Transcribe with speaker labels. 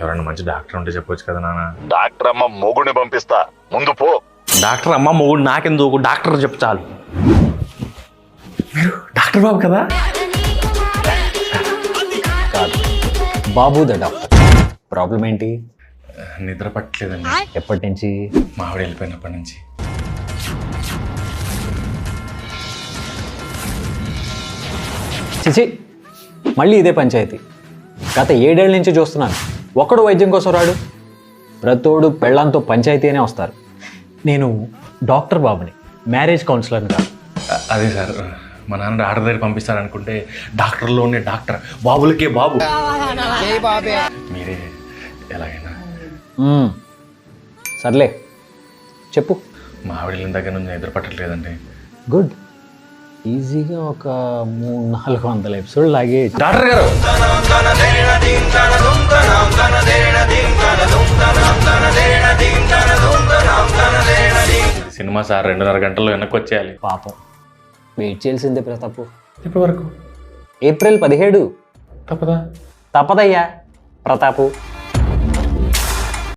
Speaker 1: ఎవరైనా మంచి డాక్టర్ ఉంటే చెప్పొచ్చు కదా నాన్న.
Speaker 2: డాక్టర్ అమ్మ మొగుడిని పంపిస్తా, ముందు పో.
Speaker 1: డాక్టర్ అమ్మ మొగుడు నాకెందుకు, డాక్టర్ చెప్పు చాలు. మీరు డాక్టర్ బాబు కదా?
Speaker 3: కాదు, బాబు ద డాక్టర్. ప్రాబ్లం ఏంటి?
Speaker 1: నిద్ర పట్టలేదండి.
Speaker 3: ఎప్పటి నుంచి?
Speaker 1: మా ఆవిడ వెళ్ళిపోయినప్పటి నుంచి.
Speaker 3: చిచి, మళ్ళీ ఇదే పంచాయతీ. గత 7 ఏళ్ల నుంచి చూస్తున్నాను. ఒక్కడు వైద్యం కోసం రాడు. ప్రతోడు పెళ్ళంతో పంచాయతీ అనే వస్తారు. నేను డాక్టర్ బాబుని, మ్యారేజ్ కౌన్సిలర్ని కాదు.
Speaker 1: అదే సార్, మా నాన్న డాక్టర్ దగ్గర పంపిస్తారనుకుంటే డాక్టర్లోనే డాక్టర్, బాబులకే బాబు. మీరే ఎలాగైనా.
Speaker 3: సర్లే చెప్పు.
Speaker 1: మా ఆవిడ వెళ్ళిన దగ్గర నుంచి నిద్ర పట్టట్లేదండి.
Speaker 3: గుడ్. ఈజీగా ఒక 300-400 ఎపిసోడ్ లాగే.
Speaker 1: డాక్టర్ గారు, సినిమా సార్ 2.5 గంటల్లో వెనక్కి వచ్చేయాలి.
Speaker 3: పాపం వెయిట్ చేయాల్సిందే ప్రతాపు.
Speaker 1: ఇప్పటి వరకు
Speaker 3: ఏప్రిల్ 17.
Speaker 1: తప్పదా?
Speaker 3: తప్పదయ్యా ప్రతాపు.